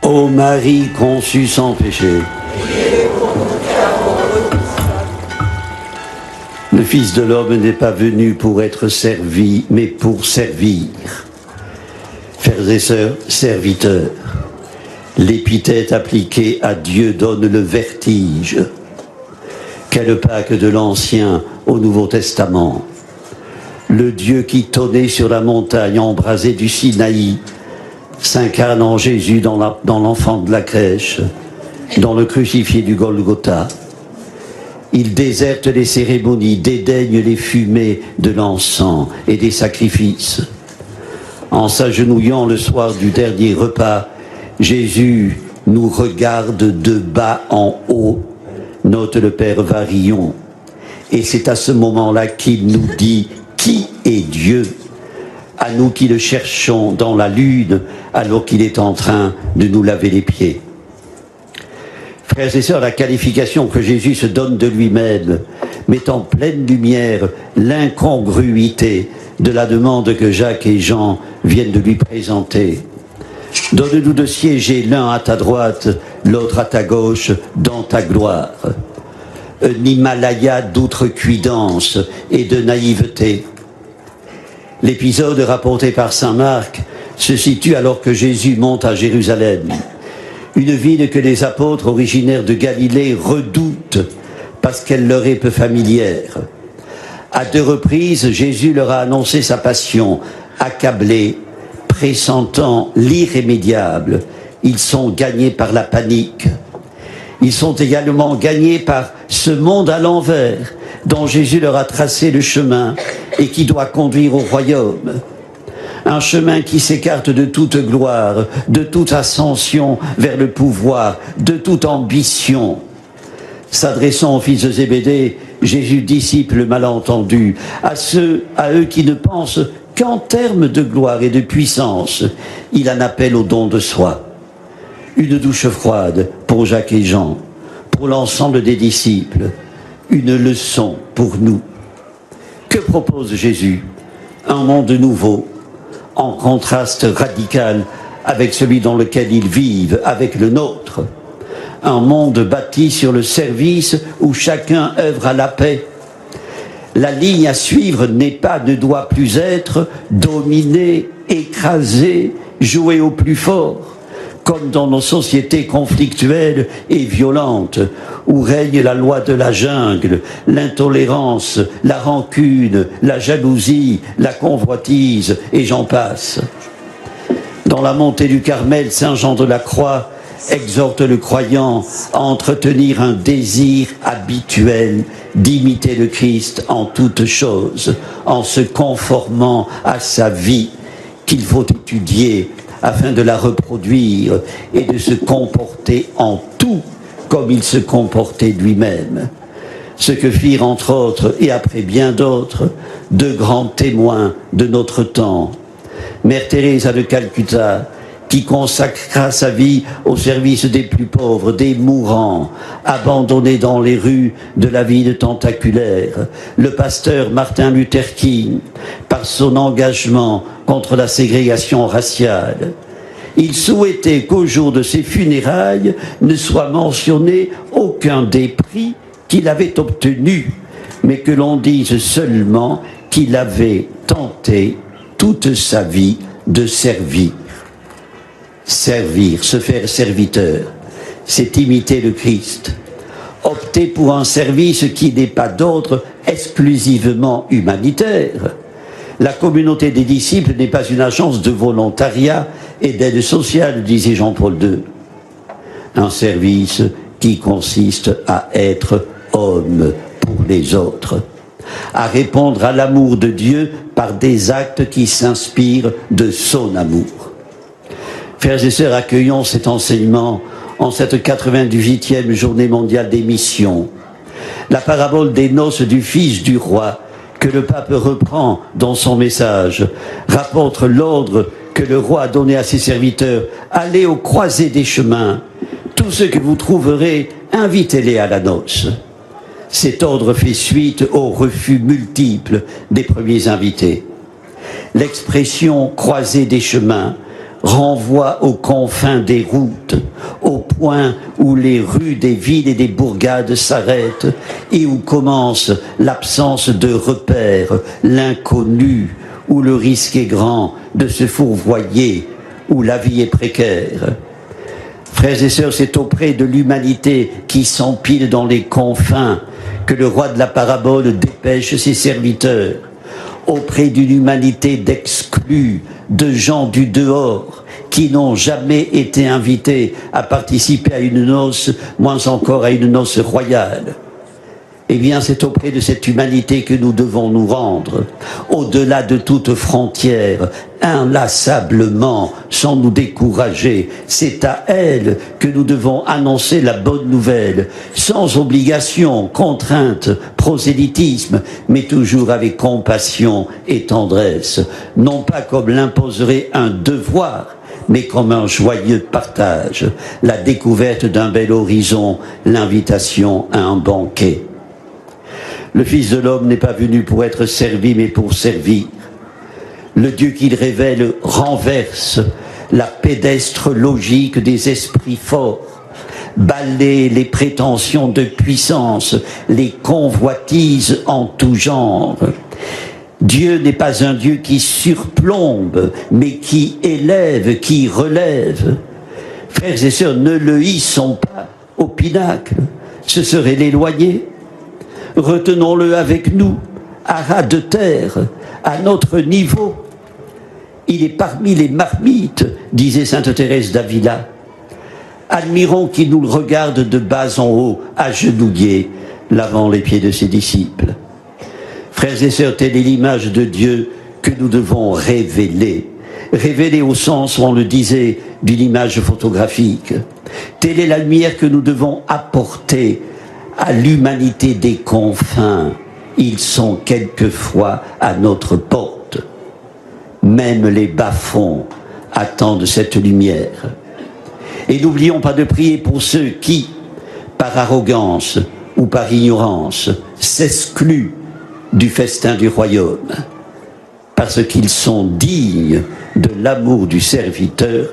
Ô Marie conçue sans péché, le Fils de l'homme n'est pas venu pour être servi, mais pour servir. Frères et sœurs, serviteurs, l'épithète appliquée à Dieu donne le vertige. Quelle Pâque de l'Ancien au Nouveau Testament. Le Dieu qui tonnait sur la montagne embrasée du Sinaï s'incarne en Jésus dans l'enfant de la crèche, dans le crucifié du Golgotha. Il déserte les cérémonies, dédaigne les fumées de l'encens et des sacrifices. En s'agenouillant le soir du dernier repas, Jésus nous regarde de bas en haut, note le Père Varillon. Et c'est à ce moment-là qu'il nous dit « Qui est Dieu ?» à nous qui le cherchons dans la lune alors qu'il est en train de nous laver les pieds. Frères et sœurs, la qualification que Jésus se donne de lui-même met en pleine lumière l'incongruité de la demande que Jacques et Jean viennent de lui présenter. Donne-nous de siéger l'un à ta droite, l'autre à ta gauche, dans ta gloire. Un Himalaya d'outrecuidance et de naïveté. L'épisode rapporté par saint Marc se situe alors que Jésus monte à Jérusalem, une ville que les apôtres originaires de Galilée redoutent parce qu'elle leur est peu familière. À 2 reprises, Jésus leur a annoncé sa passion, accablés, pressentant l'irrémédiable. Ils sont gagnés par la panique. Ils sont également gagnés par ce monde à l'envers dont Jésus leur a tracé le chemin et qui doit conduire au royaume. Un chemin qui s'écarte de toute gloire, de toute ascension vers le pouvoir, de toute ambition. S'adressant aux fils de Zébédée, Jésus dissipe le malentendu à eux qui ne pensent qu'en termes de gloire et de puissance. Il en appelle au don de soi. Une douche froide pour Jacques et Jean, pour l'ensemble des disciples. Une leçon pour nous. Que propose Jésus? Un monde nouveau, en contraste radical avec celui dans lequel ils vivent, avec le nôtre. Un monde bâti sur le service où chacun œuvre à la paix. La ligne à suivre ne doit plus être dominer, écraser, jouer au plus fort, comme dans nos sociétés conflictuelles et violentes, où règne la loi de la jungle, l'intolérance, la rancune, la jalousie, la convoitise, et j'en passe. Dans la montée du Carmel, saint Jean de la Croix exhorte le croyant à entretenir un désir habituel d'imiter le Christ en toutes choses, en se conformant à sa vie qu'il faut étudier afin de la reproduire et de se comporter en tout comme il se comportait lui-même. Ce que firent entre autres, et après bien d'autres, de grands témoins de notre temps. Mère Thérèse de Calcutta, qui consacra sa vie au service des plus pauvres, des mourants, abandonnés dans les rues de la ville tentaculaire. Le pasteur Martin Luther King, par son engagement contre la ségrégation raciale. Il souhaitait qu'au jour de ses funérailles ne soit mentionné aucun des prix qu'il avait obtenus, mais que l'on dise seulement qu'il avait tenté toute sa vie de servir. Servir, se faire serviteur, c'est imiter le Christ. Opter pour un service qui n'est pas d'ordre exclusivement humanitaire. La communauté des disciples n'est pas une agence de volontariat et d'aide sociale, disait Jean-Paul II. Un service qui consiste à être homme pour les autres, à répondre à l'amour de Dieu par des actes qui s'inspirent de son amour. Frères et sœurs, accueillons cet enseignement en cette 98e journée mondiale des missions. La parabole des noces du fils du roi, que le pape reprend dans son message, rapporte l'ordre que le roi a donné à ses serviteurs. Allez aux croisées des chemins. Tous ceux que vous trouverez, invitez-les à la noce. Cet ordre fait suite aux refus multiples des premiers invités. L'expression croisée des chemins renvoie aux confins des routes, au point où les rues des villes et des bourgades s'arrêtent et où commence l'absence de repères, l'inconnu, où le risque est grand de se fourvoyer, où la vie est précaire. Frères et sœurs, c'est auprès de l'humanité qui s'empile dans les confins que le roi de la parabole dépêche ses serviteurs, auprès d'une humanité d'exclus, de gens du dehors, qui n'ont jamais été invités à participer à une noce, moins encore à une noce royale. Eh bien, c'est auprès de cette humanité que nous devons nous rendre, au-delà de toute frontière, inlassablement, sans nous décourager. C'est à elle que nous devons annoncer la bonne nouvelle, sans obligation, contrainte, prosélytisme, mais toujours avec compassion et tendresse, non pas comme l'imposerait un devoir, mais comme un joyeux partage, la découverte d'un bel horizon, l'invitation à un banquet. Le Fils de l'homme n'est pas venu pour être servi, mais pour servir. Le Dieu qu'il révèle renverse la pédestre logique des esprits forts, balaie les prétentions de puissance, les convoitises en tout genre. Dieu n'est pas un Dieu qui surplombe, mais qui élève, qui relève. Frères et sœurs, ne le hissons pas au pinacle, ce serait l'éloigner. Retenons-le avec nous, à ras de terre, à notre niveau. Il est parmi les marmites, disait sainte Thérèse d'Avila. Admirons qu'il nous regarde de bas en haut, agenouillé, lavant les pieds de ses disciples. Frères et sœurs, telle est l'image de Dieu que nous devons révéler. Révéler au sens où on le disait d'une image photographique. Telle est la lumière que nous devons apporter à l'humanité des confins. Ils sont quelquefois à notre porte. Même les bas-fonds attendent cette lumière. Et n'oublions pas de prier pour ceux qui, par arrogance ou par ignorance, s'excluent du festin du royaume, parce qu'ils sont dignes de l'amour du serviteur,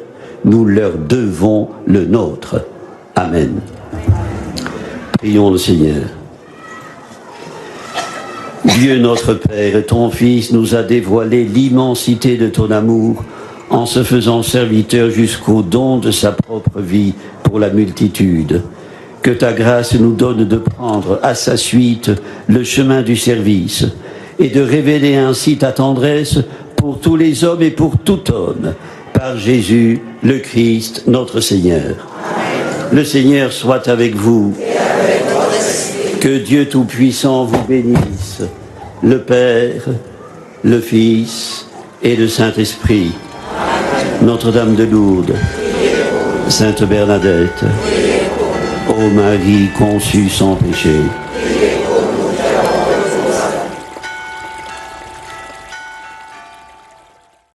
nous leur devons le nôtre. Amen. Prions le Seigneur. Dieu notre Père, ton Fils nous a dévoilé l'immensité de ton amour en se faisant serviteur jusqu'au don de sa propre vie pour la multitude. Que ta grâce nous donne de prendre à sa suite le chemin du service et de révéler ainsi ta tendresse pour tous les hommes et pour tout homme, par Jésus le Christ, notre Seigneur. Amen. Le Seigneur soit avec vous. Et avec votre esprit. Que Dieu Tout-Puissant vous bénisse, le Père, le Fils et le Saint-Esprit. Notre-Dame de Lourdes, Sainte Bernadette, ô Marie conçue sans péché,